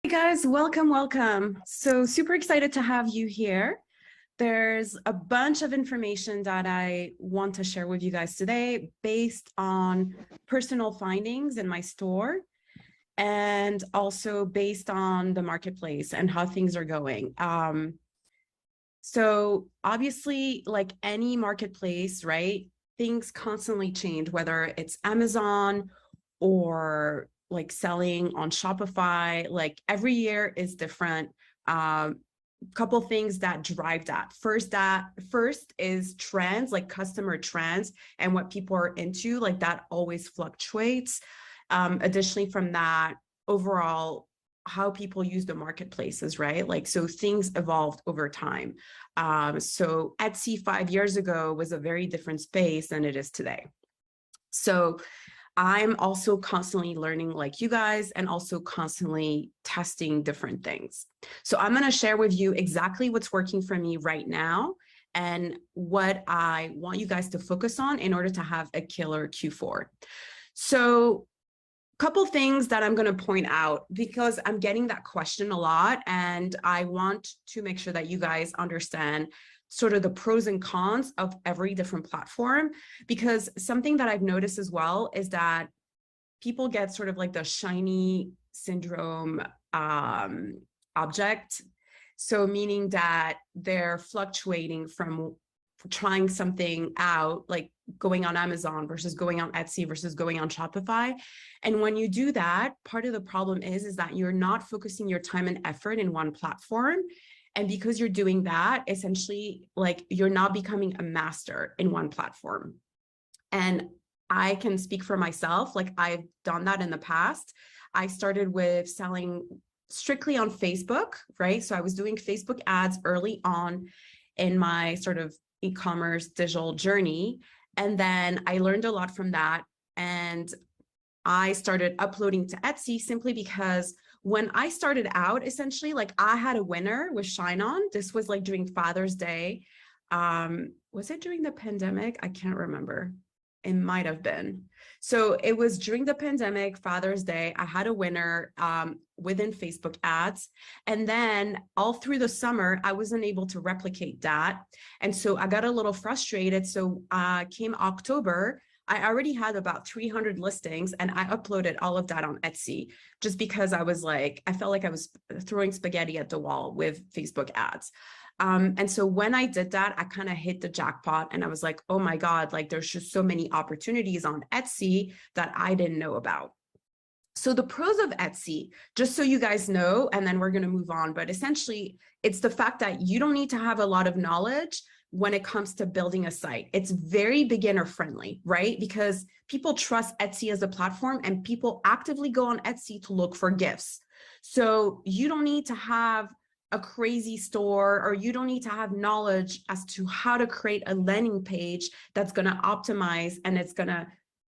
Hey guys, welcome. So super excited to have you here. There's a bunch of information that I want to share with you guys today based on personal findings in my store and also based on the marketplace and how things are going. So obviously, like any marketplace, right? Things constantly change, whether it's Amazon or like selling on Shopify, like every year is different. Couple things that drive that. First is trends, like customer trends and what people are into, like that always fluctuates. Additionally from that, overall, how people use the marketplaces, right? Like, so things evolved over time. So Etsy 5 years ago was a very different space than it is today. So I'm also constantly learning like you guys and also constantly testing different things. So I'm going to share with you exactly what's working for me right now and what I want you guys to focus on in order to have a killer Q4. So couple things that I'm going to point out because I'm getting that question a lot and I want to make sure that you guys understand sort of the pros and cons of every different platform, because something that I've noticed as well is that people get sort of like the shiny syndrome object. So meaning that they're fluctuating from trying something out, like going on Amazon versus going on Etsy versus going on Shopify. And when you do that, part of the problem is that you're not focusing your time and effort in one platform. And because you're doing that, essentially, like you're not becoming a master in one platform. And I can speak for myself, like I've done that in the past. I started with selling strictly on Facebook, right? So I was doing Facebook ads early on in my sort of e-commerce digital journey. And then I learned a lot from that. And I started uploading to Etsy simply because when I started out, essentially, like I had a winner with Shine On. This was like during Father's Day. Was it during the pandemic? I can't remember. It might have been. So it was during the pandemic, Father's Day. I had a winner within Facebook ads. And then all through the summer, I wasn't able to replicate that. And so I got a little frustrated. So came October, I already had about 300 listings and I uploaded all of that on Etsy just because I was like, I felt like I was throwing spaghetti at the wall with Facebook ads. And so when I did that, I kind of hit the jackpot and I was like, oh my God, like there's just so many opportunities on Etsy that I didn't know about. So the pros of Etsy, just so you guys know, and then we're going to move on, but essentially it's the fact that you don't need to have a lot of knowledge when it comes to building a site. It's very beginner friendly, right? Because people trust Etsy as a platform and people actively go on Etsy to look for gifts. So you don't need to have a crazy store, or you don't need to have knowledge as to how to create a landing page that's going to optimize and it's going to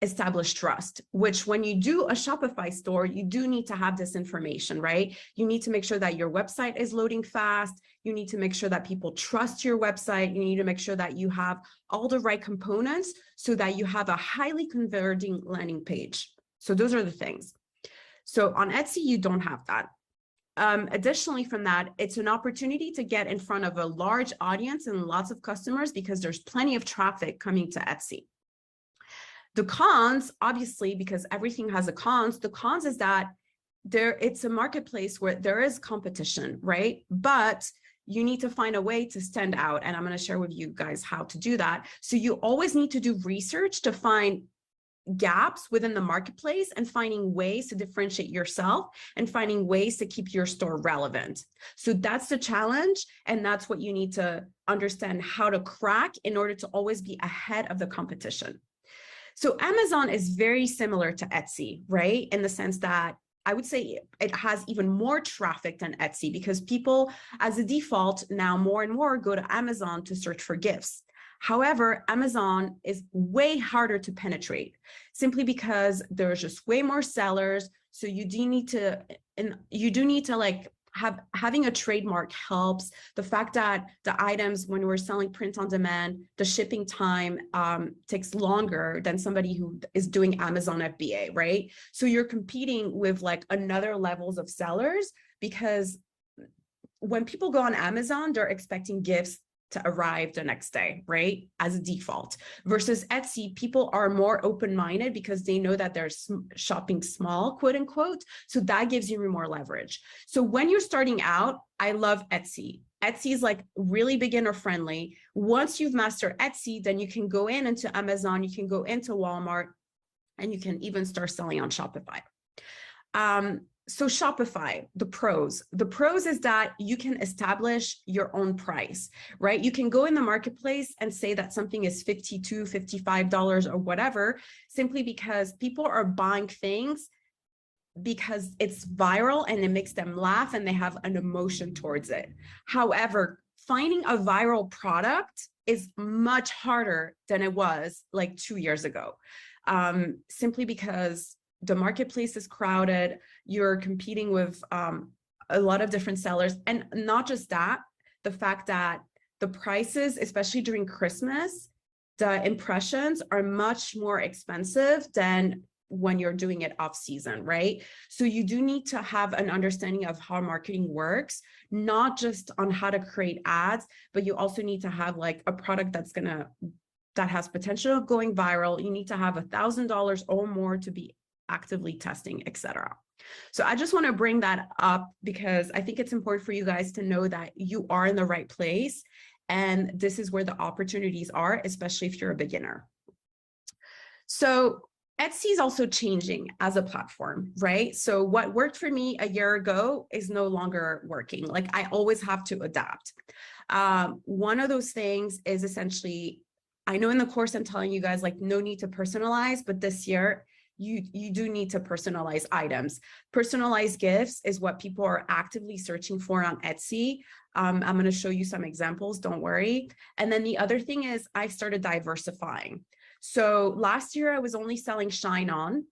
establish trust, which when you do a Shopify store, you do need to have this information, right? You need to make sure that your website is loading fast. You need to make sure that people trust your website. You need to make sure that you have all the right components so that you have a highly converting landing page. So those are the things. So on Etsy, you don't have that. Additionally from that, it's an opportunity to get in front of a large audience and lots of customers because there's plenty of traffic coming to Etsy. The cons, obviously, because everything has a cons, the cons is that it's a marketplace where there is competition, right? But you need to find a way to stand out. And I'm going to share with you guys how to do that. So you always need to do research to find gaps within the marketplace and finding ways to differentiate yourself and finding ways to keep your store relevant. So that's the challenge. And that's what you need to understand how to crack in order to always be ahead of the competition. So Amazon is very similar to Etsy, right? In the sense that I would say it has even more traffic than Etsy because people, as a default, now more and more go to Amazon to search for gifts. However, Amazon is way harder to penetrate simply because there's just way more sellers. So you do need to like having a trademark helps. The fact that the items, when we're selling print on demand, the shipping time takes longer than somebody who is doing Amazon FBA, right? So you're competing with like another levels of sellers because when people go on Amazon, they're expecting gifts to arrive the next day, right? As a default. Versus Etsy, people are more open-minded because they know that they're shopping small, quote unquote. So that gives you more leverage. So when you're starting out, I love Etsy. Etsy is like really beginner friendly. Once you've mastered Etsy, then you can go into Amazon, you can go into Walmart, and you can even start selling on Shopify. So Shopify, the pros is that you can establish your own price, right? You can go in the marketplace and say that something is $52, $55 or whatever, simply because people are buying things because it's viral and it makes them laugh and they have an emotion towards it. However, finding a viral product is much harder than it was like 2 years ago, simply because the marketplace is crowded. You're competing with a lot of different sellers. And not just that, the fact that the prices, especially during Christmas, the impressions are much more expensive than when you're doing it off season, right? So you do need to have an understanding of how marketing works, not just on how to create ads, but you also need to have like a product that has potential of going viral. You need to have $1,000 or more to be actively testing, etc. So I just want to bring that up because I think it's important for you guys to know that you are in the right place and this is where the opportunities are, especially if you're a beginner. So Etsy is also changing as a platform, right? So what worked for me a year ago is no longer working. Like I always have to adapt. One of those things is essentially, I know in the course I'm telling you guys like no need to personalize, but this year you do need to personalize items. Personalized gifts is what people are actively searching for on Etsy. I'm going to show you some examples, don't worry. And then the other thing is I started diversifying. So last year I was only selling Shine On,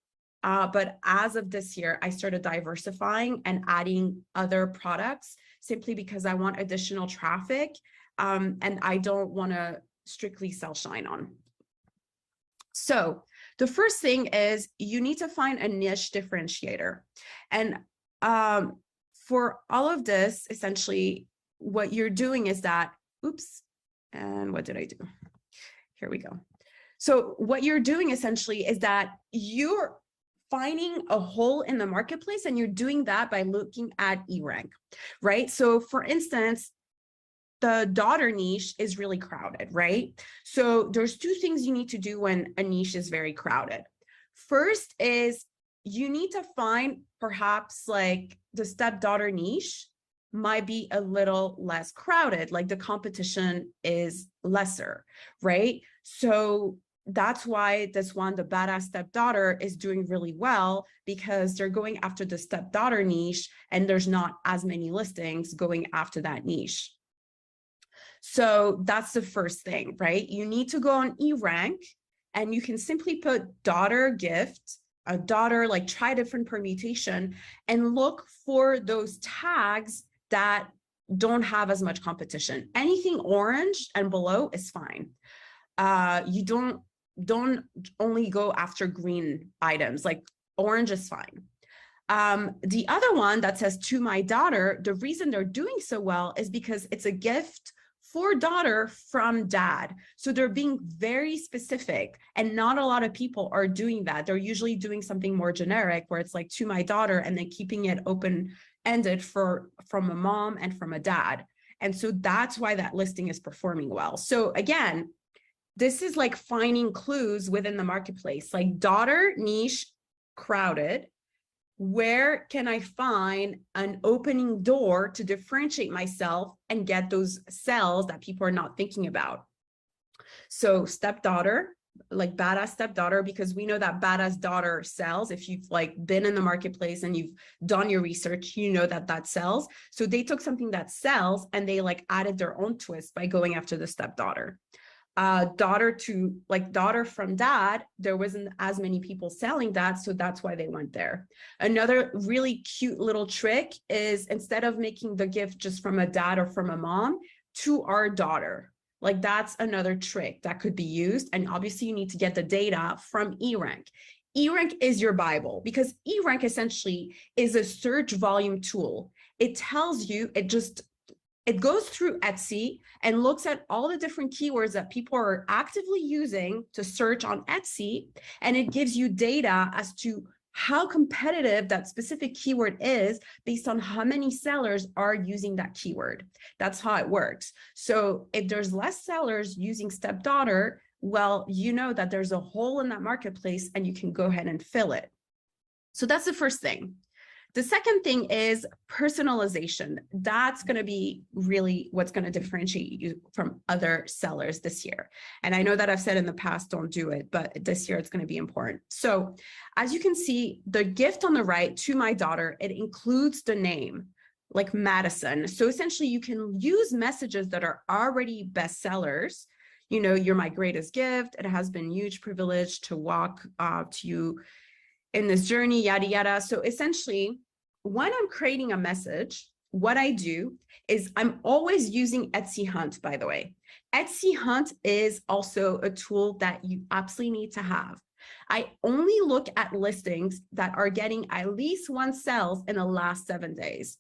but as of this year, I started diversifying and adding other products simply because I want additional traffic and I don't want to strictly sell Shine On. So the first thing is you need to find a niche differentiator. And for all of this, essentially, what you're doing is that, oops, and what did I do? Here we go. So what you're doing essentially is that you're finding a hole in the marketplace and you're doing that by looking at eRank, right? So for instance, the daughter niche is really crowded, right? So there's two things you need to do when a niche is very crowded. First is you need to find perhaps like the stepdaughter niche might be a little less crowded, like the competition is lesser, right? So that's why this one, the badass stepdaughter, is doing really well because they're going after the stepdaughter niche and there's not as many listings going after that niche. So that's the first thing, right? You need to go on eRank and you can simply put daughter gift, a daughter, like try different permutation and look for those tags that don't have as much competition. Anything orange and below is fine. You don't only go after green items, like orange is fine. The other one that says to my daughter, the reason they're doing so well is because it's a gift for daughter from dad. So they're being very specific and not a lot of people are doing that. They're usually doing something more generic where it's like to my daughter and then keeping it open-ended from a mom and from a dad. And so that's why that listing is performing well. So again, this is like finding clues within the marketplace, like daughter niche crowded. Where can I find an opening door to differentiate myself and get those sales that people are not thinking about? So stepdaughter, like badass stepdaughter, because we know that badass daughter sells. If you've like been in the marketplace and you've done your research, you know that that sells. So they took something that sells and they like added their own twist by going after the stepdaughter. Daughter from dad, there wasn't as many people selling that, so that's why they went there. Another really cute little trick is instead of making the gift just from a dad or from a mom, to our daughter. Like that's another trick that could be used. And obviously you need to get the data from eRank. eRank is your Bible because eRank essentially is a search volume tool. it tells you, it goes through Etsy and looks at all the different keywords that people are actively using to search on Etsy. And it gives you data as to how competitive that specific keyword is based on how many sellers are using that keyword. That's how it works. So if there's less sellers using stepdaughter, well, you know that there's a hole in that marketplace and you can go ahead and fill it. So that's the first thing. The second thing is personalization. That's going to be really what's going to differentiate you from other sellers this year. And I know that I've said in the past, don't do it, but this year it's going to be important. So as you can see, the gift on the right, to my daughter, it includes the name, like Madison. So essentially you can use messages that are already bestsellers. You know, you're my greatest gift. It has been a huge privilege to walk to you in this journey, yada, yada. So essentially, when I'm creating a message, what I do is I'm always using Etsy Hunt, by the way. Etsy Hunt is also a tool that you absolutely need to have. I only look at listings that are getting at least 1 sale in the last 7 days.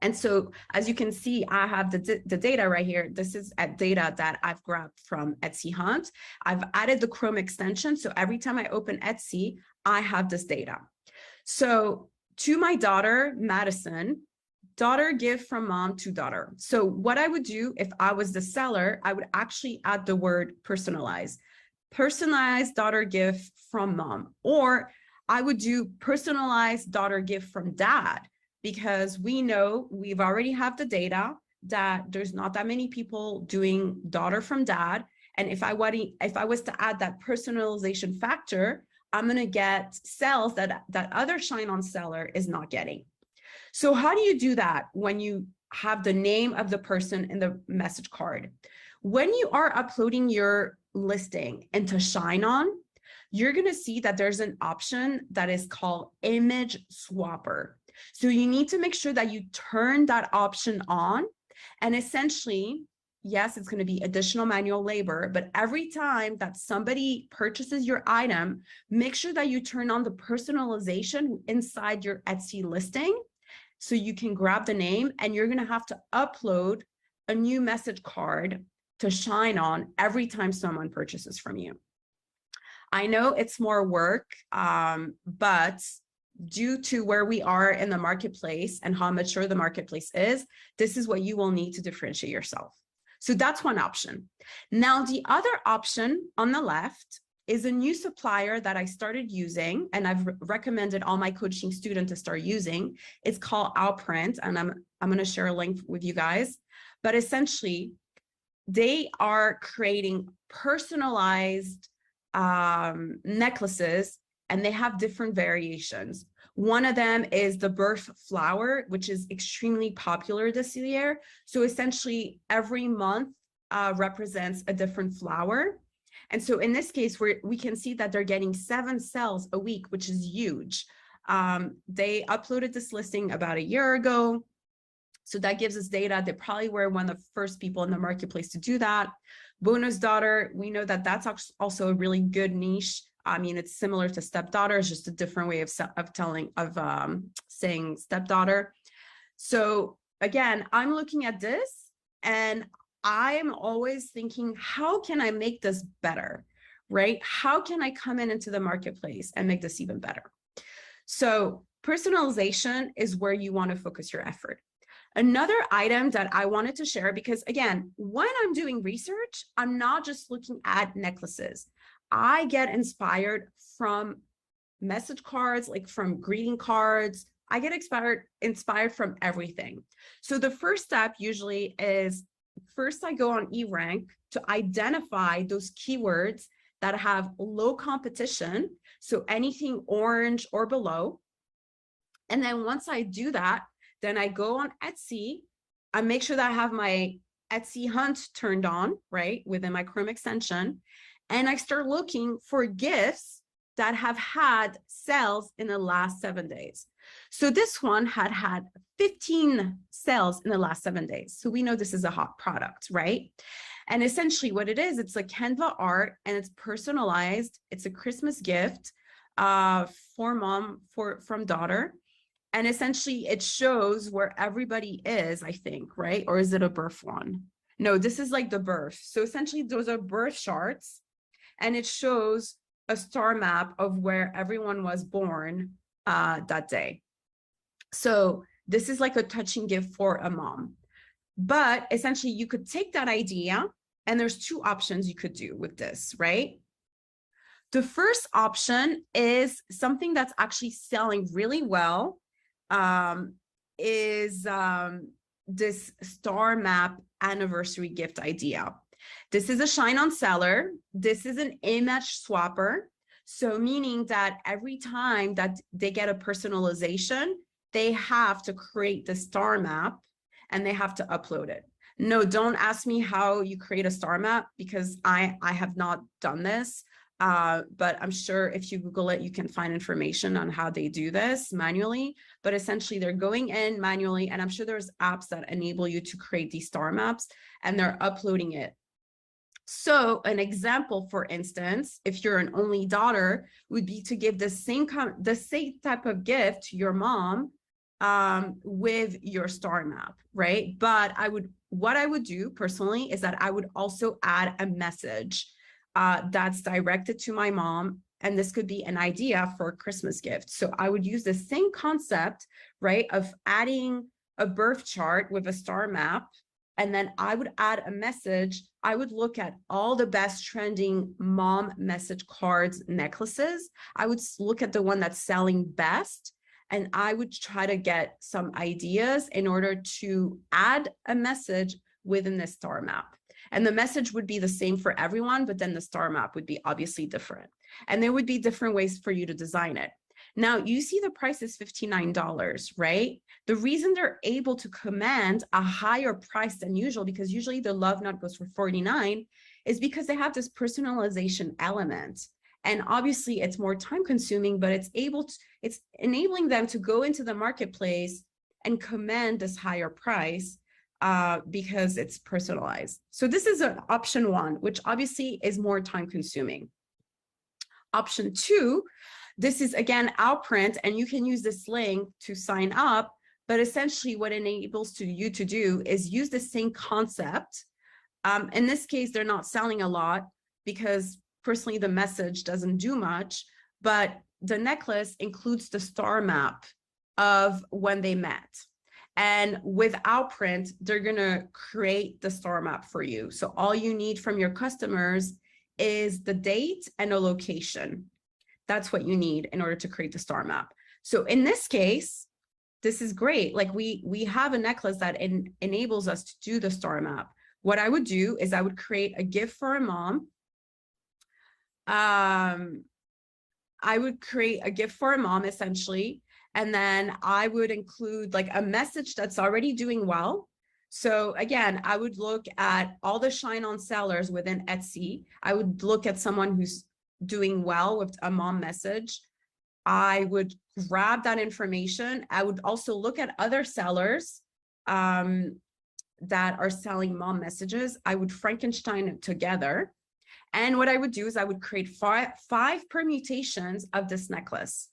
And so, as you can see, I have the data right here. This is data that I've grabbed from Etsy Hunt. I've added the Chrome extension. So every time I open Etsy, I have this data. So to my daughter, Madison, daughter gift from mom to daughter. So what I would do if I was the seller, I would actually add the word personalized. Personalized daughter gift from mom. Or I would do personalized daughter gift from dad, because we know we've already have the data that there's not that many people doing daughter from dad. And if I was to add that personalization factor, I'm going to get sales that other Shine On seller is not getting. So how do you do that when you have the name of the person in the message card? When you are uploading your listing into Shine On, you're going to see that there's an option that is called Image Swapper. So you need to make sure that you turn that option on. And essentially, yes, it's going to be additional manual labor, but every time that somebody purchases your item, make sure that you turn on the personalization inside your Etsy listing so you can grab the name, and you're going to have to upload a new message card to Shine On every time someone purchases from you. I know it's more work, but due to where we are in the marketplace and how mature the marketplace is, this is what you will need to differentiate yourself. So that's one option. Now, the other option on the left is a new supplier that I started using, and I've recommended all my coaching students to start using. It's called Outprint, and I'm going to share a link with you guys. But essentially, they are creating personalized necklaces, and they have different variations. One of them is the birth flower, which is extremely popular this year. So essentially every month represents a different flower. And so in this case, we can see that they're getting 7 sales a week, which is huge. They uploaded this listing about a year ago. So that gives us data. They probably were one of the first people in the marketplace to do that. Bonus daughter, we know that that's also a really good niche. I mean, it's similar to stepdaughter, it's just a different way of saying stepdaughter. So again, I'm looking at this and I'm always thinking, how can I make this better, right? How can I come into the marketplace and make this even better? So personalization is where you want to focus your effort. Another item that I wanted to share, because again, when I'm doing research, I'm not just looking at necklaces. I get inspired from message cards, like from greeting cards. I get inspired from everything. So the first step usually is, first I go on eRank to identify those keywords that have low competition. So anything orange or below. And then once I do that, then I go on Etsy. I make sure that I have my Etsy Hunt turned on, right, within my Chrome extension. And I start looking for gifts that have had sales in the last 7 days. So this one had 15 sales in the last 7 days. So we know this is a hot product, right? And essentially what it is, it's a Canva art and it's personalized. It's a Christmas gift for mom, from daughter. And essentially it shows where everybody is, I think, right? Or is it a birth one? No, this is like the birth. So essentially those are birth charts, and it shows a star map of where everyone was born that day. So this is like a touching gift for a mom. But essentially you could take that idea, and there's two options you could do with this, right? The first option is something that's actually selling really well, is this star map anniversary gift idea. This is a shine on seller. This is an image swapper. So meaning that every time that they get a personalization, they have to create the star map and they have to upload it. No, don't ask me how you create a star map, because I have not done this. But I'm sure if you Google it, you can find information on how they do this manually. But essentially they're going in manually, and I'm sure there's apps that enable you to create these star maps, and they're uploading it. So an example, for instance, if you're an only daughter, would be to give the same type of gift to your mom with your star map, right? But what I would do personally is that I would also add a message that's directed to my mom. And this could be an idea for a Christmas gift. So I would use the same concept, right, of adding a birth chart with a star map. And then I would add a message. I would look at all the best trending mom message cards, necklaces. I would look at the one that's selling best. And I would try to get some ideas in order to add a message within the star map. And the message would be the same for everyone, but then the star map would be obviously different. And there would be different ways for you to design it. Now, you see the price is $59, right? The reason they're able to command a higher price than usual, because usually the Love Knot goes for $49, is because they have this personalization element. And obviously it's more time consuming, but it's enabling them to go into the marketplace and command this higher price because it's personalized. So this is an option one, which obviously is more time consuming. Option two, this is again Outprint, and you can use this link to sign up, but essentially what it enables you to do is use the same concept. In this case, they're not selling a lot because personally the message doesn't do much, but the necklace includes the star map of when they met. And with Outprint, they're going to create the star map for you. So all you need from your customers is the date and a location. That's what you need in order to create the star map. So in this case, this is great. Like we have a necklace that enables us to do the star map. What I would do is I would create a gift for a mom. I would create a gift for a mom essentially. And then I would include like a message that's already doing well. So again, I would look at all the shine on sellers within Etsy. I would look at someone who's doing well with a mom message. I would grab that information. I would also look at other sellers that are selling mom messages. I would Frankenstein it together. And what I would do is I would create five permutations of this necklace.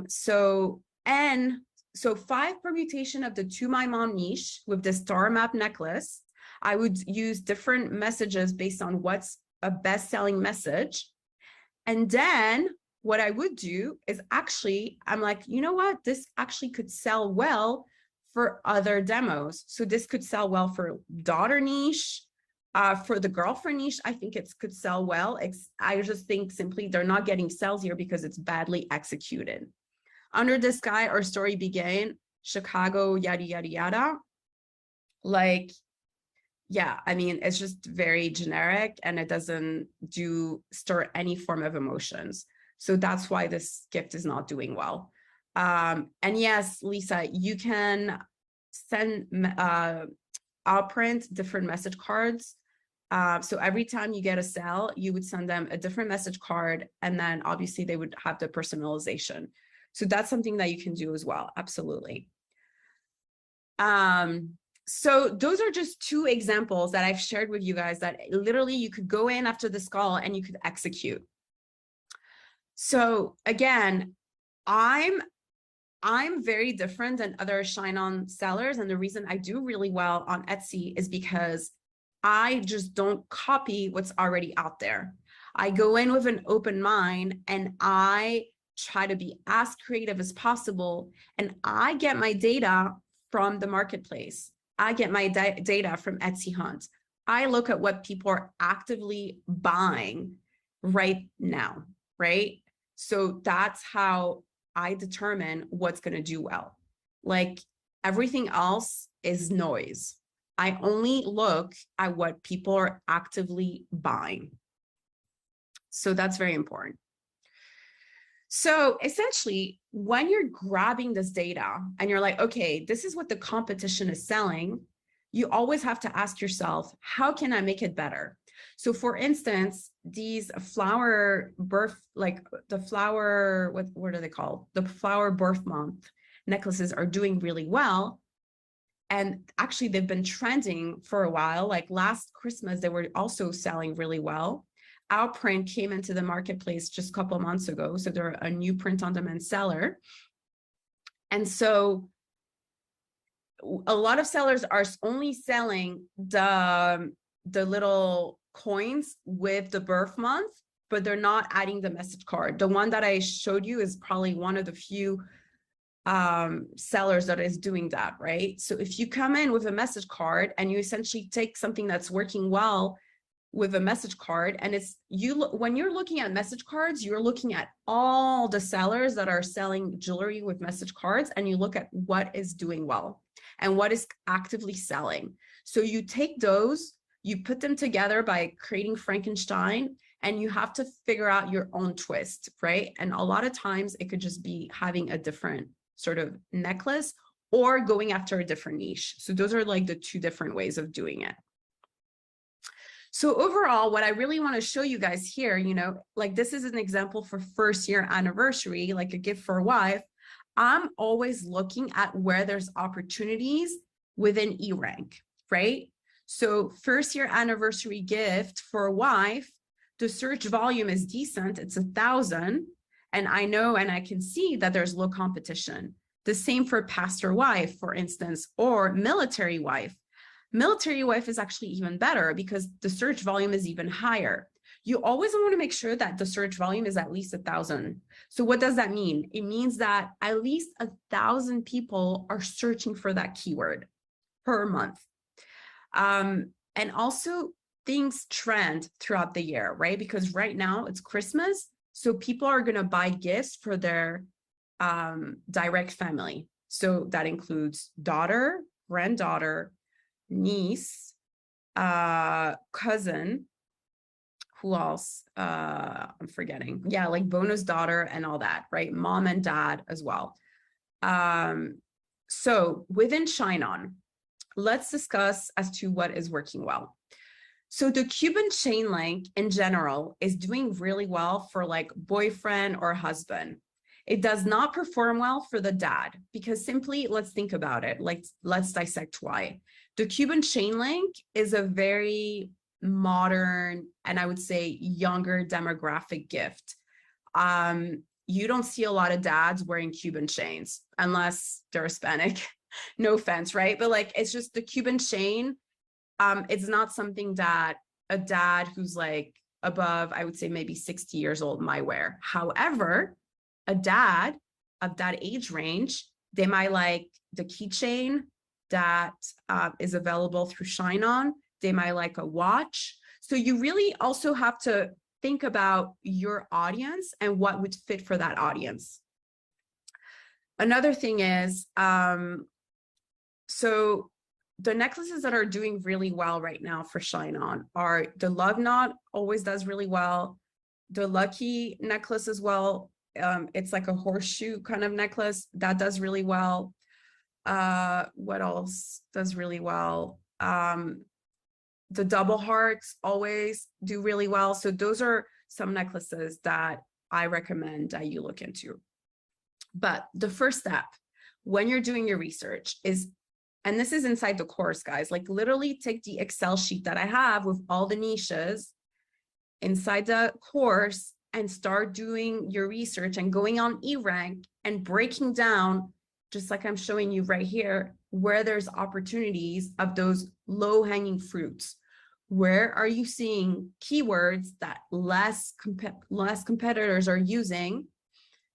So 5 permutation of the To My Mom niche with the star map necklace. I would use different messages based on what's a best-selling message. And then what I would do is actually, I'm like, you know what? This actually could sell well for other demos. So this could sell well for daughter niche, for the girlfriend niche. I think it could sell well. I just think simply they're not getting sales here because it's badly executed. Under the Sky, Our Story Began, Chicago, yada, yada, yada. Like, yeah, I mean, it's just very generic and it doesn't stir any form of emotions. So that's why this gift is not doing well. And yes, Lisa, you can send Outprint different message cards. So every time you get a sale, you would send them a different message card, and then obviously they would have the personalization. So that's something that you can do as well. Absolutely. So those are just 2 examples that I've shared with you guys that literally you could go in after this call and you could execute. So again, I'm I'm very different than other Shine On sellers. And the reason I do really well on Etsy is because I just don't copy what's already out there. I go in with an open mind and I try to be as creative as possible. And I get my data from the marketplace. I get my data from Etsy Hunt. I look at what people are actively buying right now, right? So that's how I determine what's going to do well. Like everything else is noise. I only look at what people are actively buying. So that's very important. So essentially, when you're grabbing this data and you're like, okay, this is what the competition is selling, you always have to ask yourself, how can I make it better? So for instance, these flower birth, like the flower, what are they called? The flower birth month necklaces are doing really well. And actually they've been trending for a while. Like last Christmas, they were also selling really well. Our print came into the marketplace just a couple of months ago. So they're a new print on demand seller. And so a lot of sellers are only selling the little coins with the birth month, but they're not adding the message card. The one that I showed you is probably one of the few sellers that is doing that, right? So if you come in with a message card and you essentially take something that's working well with a message card, and it's when you're looking at message cards, you're looking at all the sellers that are selling jewelry with message cards, and you look at what is doing well and what is actively selling. So you take those, you put them together by creating Frankenstein, and you have to figure out your own twist, right? And a lot of times it could just be having a different sort of necklace or going after a different niche. So those are like the two different ways of doing it. So overall, what I really want to show you guys here, you know, like this is an example for first year anniversary, like a gift for a wife. I'm always looking at where there's opportunities within eRank, right? So first year anniversary gift for a wife, the search volume is decent. It's 1,000. And I know, and I can see that there's low competition. The same for pastor wife, for instance, or military wife. Military wife is actually even better because the search volume is even higher. You always want to make sure that the search volume is at least 1,000. So what does that mean? It means that at least 1,000 people are searching for that keyword per month. And also things trend throughout the year, right? Because right now it's Christmas. So people are going to buy gifts for their direct family. So that includes daughter, granddaughter, niece, cousin, who else? I'm forgetting. Yeah, like bonus daughter and all that, right? Mom and dad as well. So within Shine On, let's discuss as to what is working well. So the Cuban chain link in general is doing really well for like boyfriend or husband. It does not perform well for the dad because simply, let's think about it. Like, let's dissect why. The Cuban chain link is a very modern and I would say younger demographic gift. You don't see a lot of dads wearing Cuban chains unless they're Hispanic. No offense, right? But like, it's just the Cuban chain. It's not something that a dad who's like above, I would say maybe 60 years old might wear. However, a dad of that age range, they might like the keychain that is available through Shine On. They might like a watch. So you really also have to think about your audience and what would fit for that audience. Another thing is, so the necklaces that are doing really well right now for Shine On are the Love Knot, always does really well. The Lucky necklace as well. It's like a horseshoe kind of necklace that does really well. What else does really well? The double hearts always do really well. So those are some necklaces that I recommend that you look into. But the first step when you're doing your research is, and this is inside the course, guys, like literally take the Excel sheet that I have with all the niches inside the course and start doing your research and going on eRank and breaking down, just like I'm showing you right here, where there's opportunities of those low-hanging fruits. Where are you seeing keywords that less competitors are using?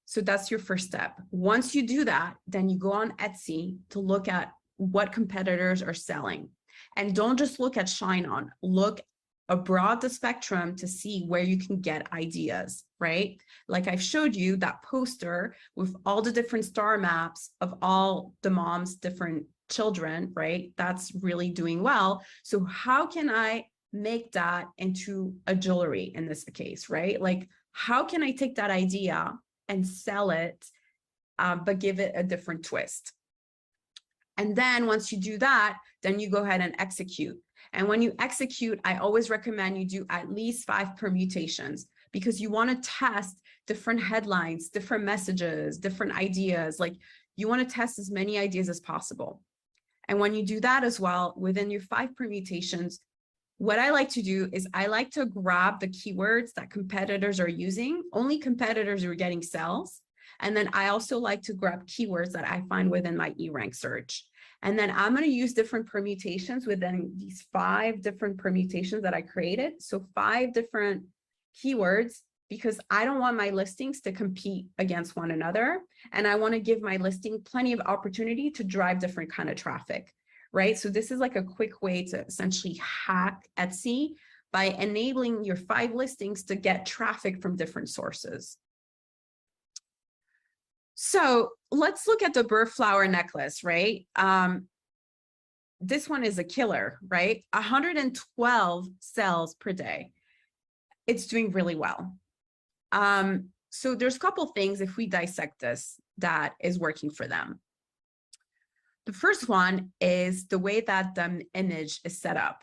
So that's your first step. Once you do that, then you go on Etsy to look at what competitors are selling. And don't just look at ShineOn, look abroad the spectrum to see where you can get ideas, right? Like I've showed you that poster with all the different star maps of all the moms' different children, right? That's really doing well. So how can I make that into a jewelry in this case, right? Like, how can I take that idea and sell it, but give it a different twist? And then once you do that, then you go ahead and execute. And when you execute, I always recommend you do at least 5 permutations, because you want to test different headlines, different messages, different ideas. Like, you want to test as many ideas as possible. And when you do that as well, within your 5 permutations, what I like to do is I like to grab the keywords that competitors are using. Only competitors are getting sales. And then I also like to grab keywords that I find within my eRank search. And then I'm going to use different permutations within these 5 different permutations that I created. So 5 different keywords, because I don't want my listings to compete against one another. And I want to give my listing plenty of opportunity to drive different kind of traffic, right? So this is like a quick way to essentially hack Etsy by enabling your 5 listings to get traffic from different sources. So let's look at the burr flower necklace, right? This one is a killer, right? 112 sales per day. It's doing really well. So there's a couple things, if we dissect this, that is working for them. The first one is the way that the image is set up.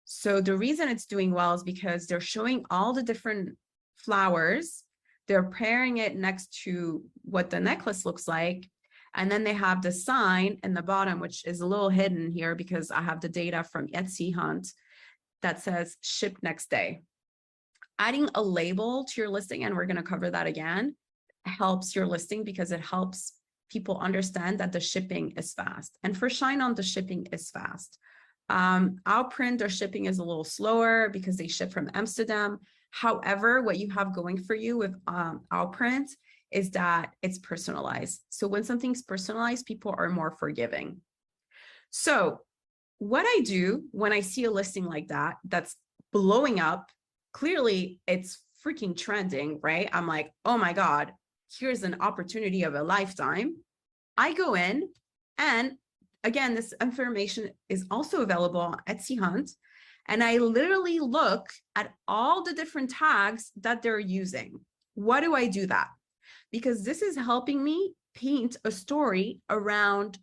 So the reason it's doing well is because they're showing all the different flowers. They're pairing it next to what the necklace looks like. And then they have the sign in the bottom, which is a little hidden here because I have the data from Etsy Hunt that says ship next day. Adding a label to your listing, and we're going to cover that again, helps your listing because it helps people understand that the shipping is fast. And for ShineOn, the shipping is fast. Outprint, their shipping is a little slower because they ship from Amsterdam. However, what you have going for you with Outprint is that it's personalized. So when something's personalized, people are more forgiving. So what I do when I see a listing like that, that's blowing up, clearly it's freaking trending, right? I'm like, oh my God, here's an opportunity of a lifetime. I go in, and again, this information is also available on Etsy Hunt. And I literally look at all the different tags that they're using. Why do I do that? Because this is helping me paint a story around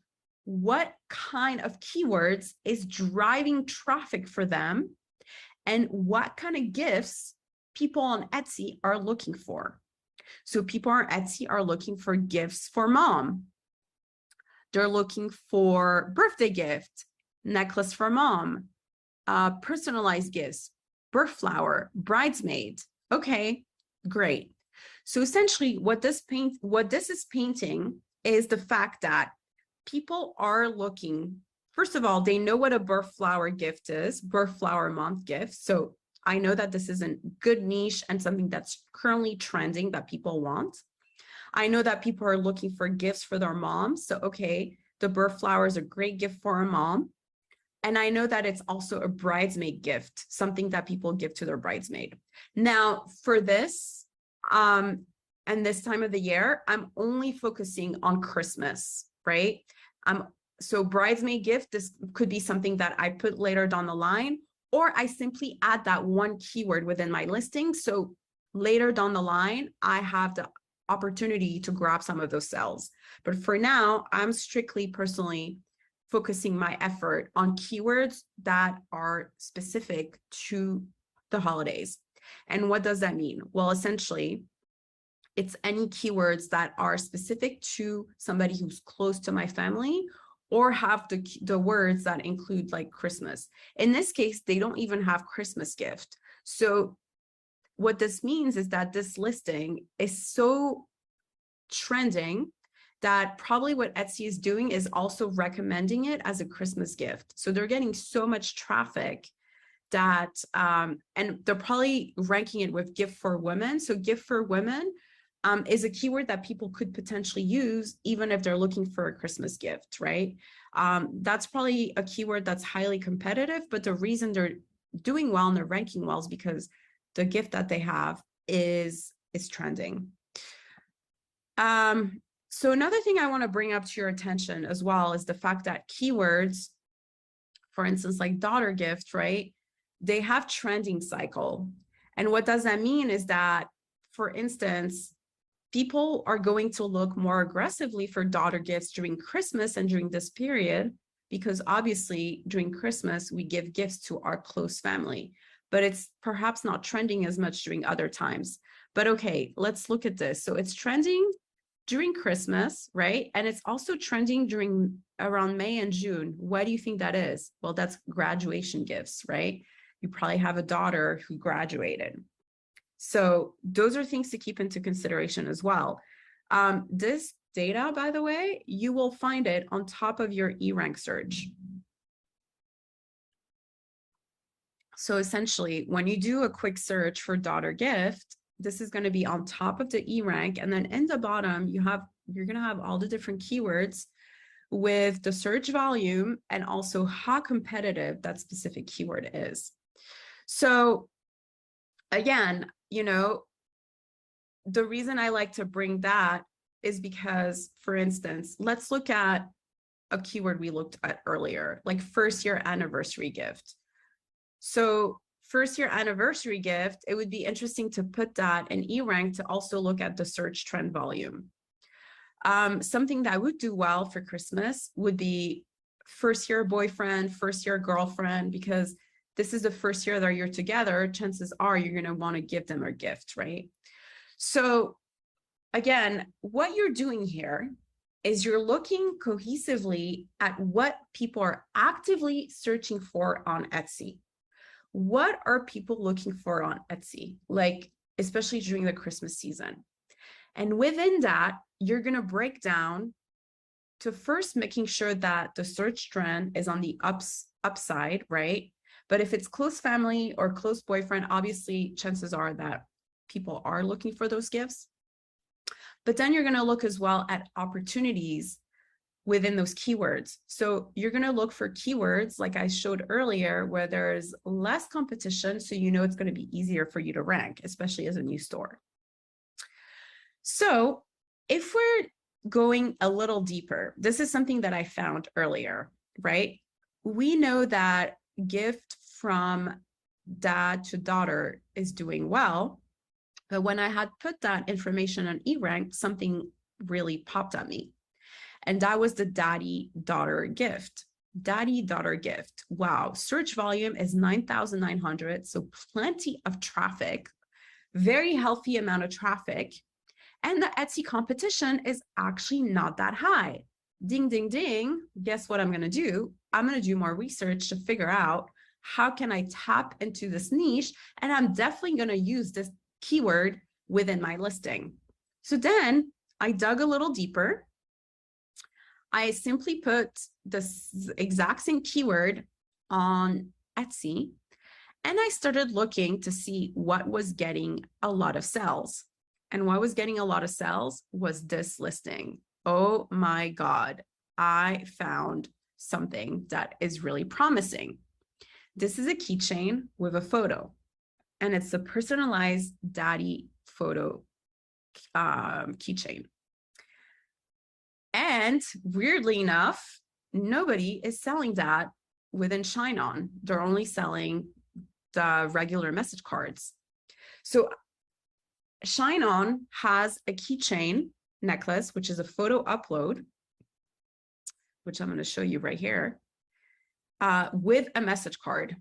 what kind of keywords is driving traffic for them and what kind of gifts people on Etsy are looking for. So people on Etsy are looking for gifts for mom. They're looking for birthday gift, necklace for mom, personalized gifts, birth flower, bridesmaid. Okay, great. So essentially what this is painting is the fact that people are looking, first of all, they know what a birth flower gift is, birth flower month gift. So I know that this is a good niche and something that's currently trending that people want. I know that people are looking for gifts for their moms. So, okay, the birth flower is a great gift for a mom. And I know that it's also a bridesmaid gift, something that people give to their bridesmaid. Now, for this, and this time of the year, I'm only focusing on Christmas, right? So bridesmaid gift, this could be something that I put later down the line, or I simply add that one keyword within my listing. So later down the line, I have the opportunity to grab some of those sales. But for now, I'm strictly personally focusing my effort on keywords that are specific to the holidays. And what does that mean? Well, essentially, it's any keywords that are specific to somebody who's close to my family or have the words that include like Christmas. In this case, they don't even have Christmas gift. So what this means is that this listing is so trending, that probably what Etsy is doing is also recommending it as a Christmas gift. So they're getting so much traffic that, and they're probably ranking it with gift for women. So gift for women is a keyword that people could potentially use even if they're looking for a Christmas gift, right? That's probably a keyword that's highly competitive, but the reason they're doing well and they're ranking well is because the gift that they have is trending. So another thing I want to bring up to your attention as well is the fact that keywords, for instance, like daughter gift, right? They have trending cycle. And what does that mean is that, for instance, people are going to look more aggressively for daughter gifts during Christmas and during this period, because obviously during Christmas, we give gifts to our close family, but it's perhaps not trending as much during other times. But okay, let's look at this. So it's trending during Christmas, right? And it's also trending during around May and June. Why do you think that is? Well, that's graduation gifts, right? You probably have a daughter who graduated. So those are things to keep into consideration as well. This data, by the way, you will find it on top of your eRank search. So essentially, when you do a quick search for daughter gift, this is going to be on top of the eRank, and then in the bottom, you're going to have all the different keywords with the search volume and also how competitive that specific keyword is. So again, you know, the reason I like to bring that is because, for instance, let's look at a keyword we looked at earlier, like first year anniversary gift. So first year anniversary gift, it would be interesting to put that in eRank to also look at the search trend volume. Something that would do well for Christmas would be first year boyfriend, first year girlfriend, because this is the first year that you're together. Chances are you're going to want to give them a gift, right? So again, what you're doing here is you're looking cohesively at what people are actively searching for on Etsy. What are people looking for on Etsy? Like, especially during the Christmas season. And within that, you're going to break down to first making sure that the search trend is on the upside, right? But if it's close family or close boyfriend, obviously chances are that people are looking for those gifts. But then you're going to look as well at opportunities within those keywords. So you're going to look for keywords, like I showed earlier, where there's less competition. So you know it's going to be easier for you to rank, especially as a new store. So if we're going a little deeper, this is something that I found earlier, right? We know that gift from dad to daughter is doing well. But when I had put that information on eRank, something really popped at me. And that was the daddy-daughter gift. Daddy-daughter gift. Wow. Search volume is 9,900. So plenty of traffic, very healthy amount of traffic. And the Etsy competition is actually not that high. Ding, ding, ding. Guess what I'm going to do? I'm going to do more research to figure out how can I tap into this niche. And I'm definitely going to use this keyword within my listing. So then I dug a little deeper. I simply put this exact same keyword on Etsy, and I started looking to see what was getting a lot of sales. And what was getting a lot of sales was this listing. Oh my God, I found something that is really promising. This is a keychain with a photo, and it's a personalized daddy photo keychain. And weirdly enough, nobody is selling that within Shine On. They're only selling the regular message cards. So Shine On has a keychain necklace, which is a photo upload, which I'm going to show you right here, with a message card.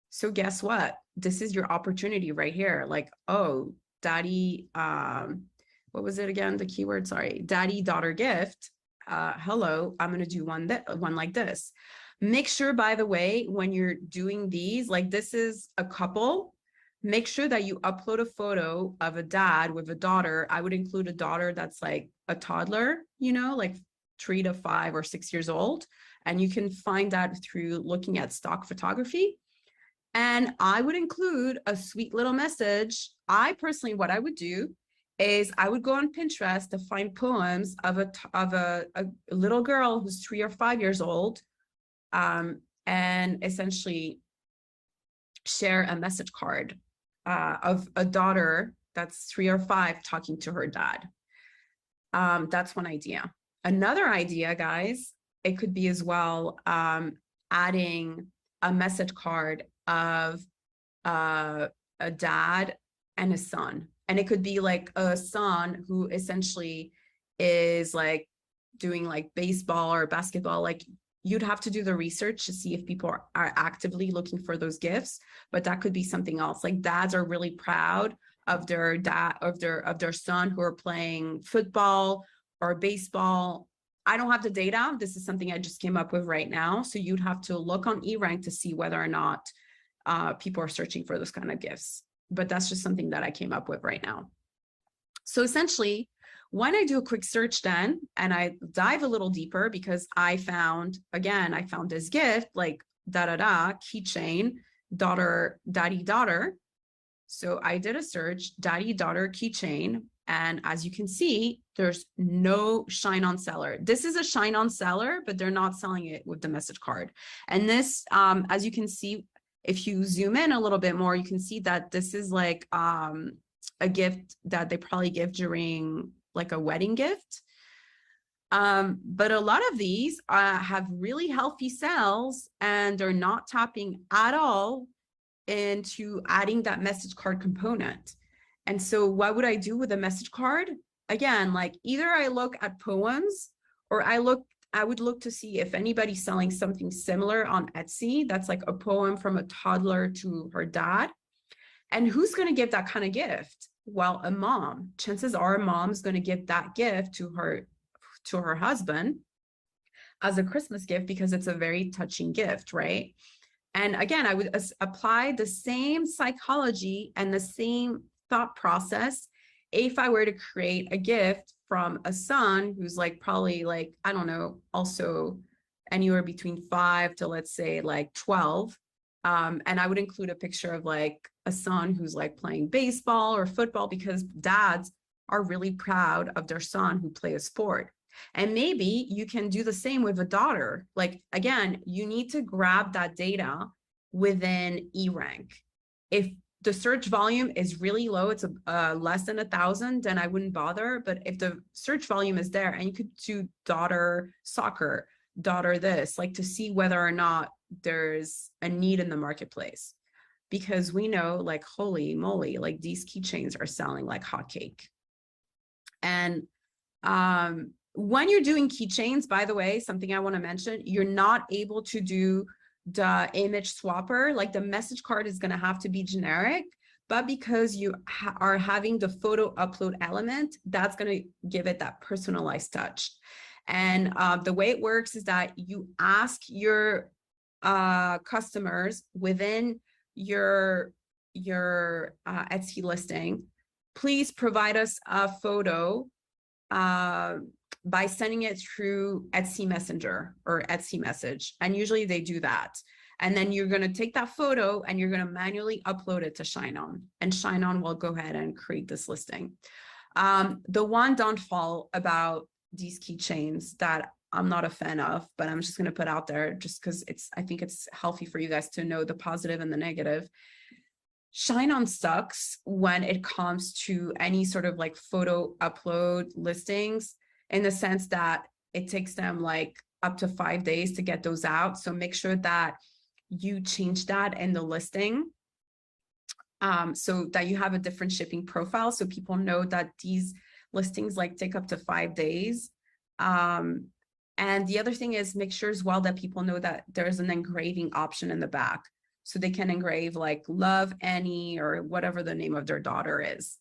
So guess what? This is your opportunity right here. Like, oh, daddy, what was it again? The keyword, sorry, daddy-daughter gift. Hello, I'm going to do one like this. Make sure, by the way, when you're doing these, like this is a couple, make sure that you upload a photo of a dad with a daughter. I would include a daughter that's like a toddler, like 3 to 5 or 6 years old. And you can find that through looking at stock photography. And I would include a sweet little message. I personally, what I would do is I would go on Pinterest to find poems of a little girl who's 3 or 5 years old, and essentially share a message card of a daughter that's 3 or 5 talking to her dad. That's one idea. Another idea, guys, it could be as well adding a message card of a dad and a son. And it could be like a son who essentially is like doing like baseball or basketball. Like, you'd have to do the research to see if people are actively looking for those gifts, but that could be something else. Like, dads are really proud of their dad, of their son who are playing football or baseball. I don't have the data. This is something I just came up with right now. So you'd have to look on eRank to see whether or not people are searching for those kind of gifts. But that's just something that I came up with right now. So essentially, when I do a quick search then, and I dive a little deeper, because I found this gift, like keychain, daddy, daughter. So I did a search, daddy, daughter, keychain. And as you can see, there's no shine on seller. This is a shine on seller, but they're not selling it with the message card. And this, as you can see, if you zoom in a little bit more, you can see that this is like a gift that they probably give during like a wedding gift. But a lot of these have really healthy sales, and they're not tapping at all into adding that message card component. And so what would I do with a message card? Again, like, either I look at poems, or I would look to see if anybody's selling something similar on Etsy that's like a poem from a toddler to her dad. And who's going to give that kind of gift? Well, a mom. Chances are a mom's going to give that gift to her husband as a Christmas gift, because it's a very touching gift, right? And again, I would apply the same psychology and the same thought process if I were to create a gift from a son who's like probably like, I don't know, also anywhere between 5 to, let's say, like 12. And I would include a picture of like a son who's like playing baseball or football, because dads are really proud of their son who play a sport. And maybe you can do the same with a daughter. Like, again, you need to grab that data within eRank. If the search volume is really low, it's less than 1,000, then I wouldn't bother. But if the search volume is there, and you could do daughter soccer, daughter this, like, to see whether or not there's a need in the marketplace. Because we know, like, holy moly, like, these keychains are selling like hotcake. And when you're doing keychains, by the way, something I want to mention, you're not able to do the image swapper. Like, the message card is going to have to be generic, but because you are having the photo upload element, that's going to give it that personalized touch. And the way it works is that you ask your customers within your Etsy listing, please provide us a photo by sending it through Etsy Messenger or Etsy Message. And usually they do that. And then you're going to take that photo and you're going to manually upload it to ShineOn, and ShineOn will go ahead and create this listing. The one downfall about these keychains that I'm not a fan of, but I'm just going to put out there just because I think it's healthy for you guys to know the positive and the negative. ShineOn sucks when it comes to any sort of like photo upload listings, in the sense that it takes them like up to 5 days to get those out. So make sure that you change that in the listing, so that you have a different shipping profile, so people know that these listings like take up to 5 days. And the other thing is, make sure as well that people know that there's an engraving option in the back, so they can engrave like Love Annie or whatever the name of their daughter is.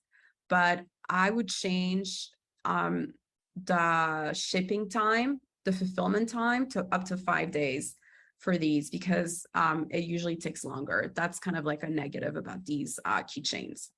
But I would change the shipping time, the fulfillment time, to up to 5 days for these because it usually takes longer. That's kind of like a negative about these keychains.